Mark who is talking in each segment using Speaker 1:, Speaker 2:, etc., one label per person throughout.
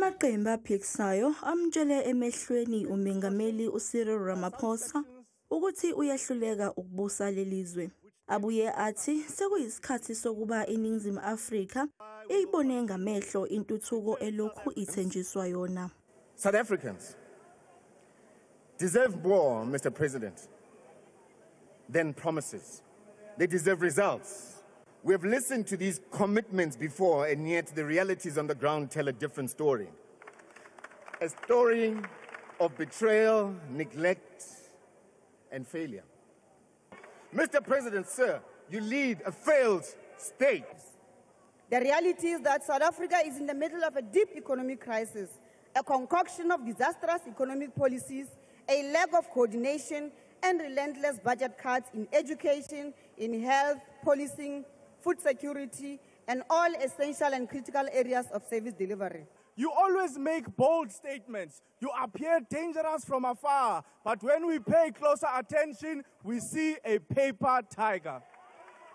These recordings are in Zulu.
Speaker 1: Amaqembu aphikisayo amtshele emehlweni uMengameli uCyril Ramaphosa ukuthi uyahluleka ukubusa lelizwe. Abuye athi sekuyisikhathi sokuba iNingizimu Afrika ibone ngamehlo intuthuko elokhu ithenjiswa yona.
Speaker 2: South Africans deserve more, Mr. President, than promises. They deserve results. We have listened to these commitments before, and yet the realities on the ground tell a different story. A story of betrayal, neglect, and failure. Mr. President, sir, you lead a failed state.
Speaker 3: The reality is that South Africa is in the middle of a deep economic crisis, a concoction of disastrous economic policies, a lack of coordination, and relentless budget cuts in education, in health, policing, food security, and all essential and critical areas of service delivery.
Speaker 4: You always make bold statements. You appear dangerous from afar, but when we pay closer attention, we see a paper tiger.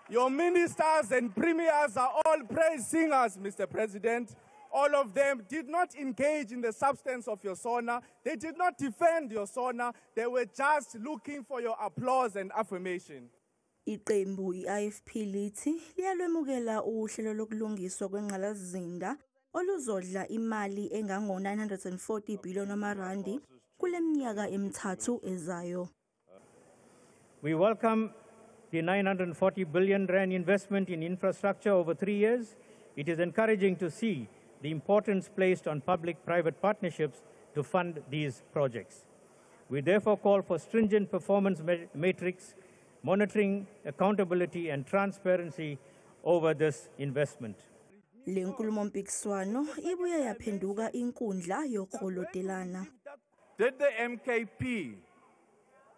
Speaker 4: Your ministers and premiers are all praise singers, Mr. President. All of them did not engage in the substance of your SONA. They did not defend your SONA. They were just looking for your applause and affirmation.
Speaker 1: Iqembu iIFP lithi liyalwemukela uhlelo lokulungiswa kwengqalazizinda oluzodla imali engango-940 billion wamarandi kule minyaka emithathu ezayo.
Speaker 5: We welcome the 940 billion rand investment in infrastructure over 3 years. It is encouraging to see the importance placed on public-private partnerships to fund these projects. We therefore call for stringent performance matrix, monitoring, accountability and transparency over this investment.
Speaker 1: Le nkulumompikiswano ibuye yaphenduka inkundla yokholotelana.
Speaker 6: Did the MKP,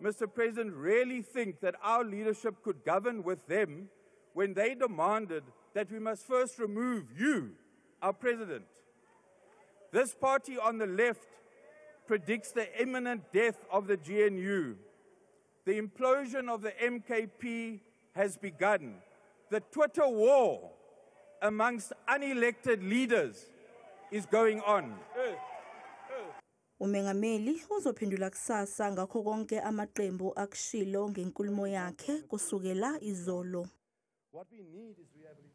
Speaker 6: Mr. President, really think that our leadership could govern with them when they demanded that we must first remove you, our president? This party on the left predicts the imminent death of the GNU. The implosion of the MKP has begun. The Twitter war amongst unelected leaders is going on.
Speaker 1: Umengameli uzophendula kusasa ngakho konke amaqembu akushilo ngenkulumo yakhe kusukela izolo.
Speaker 2: What we need is rehabilitation.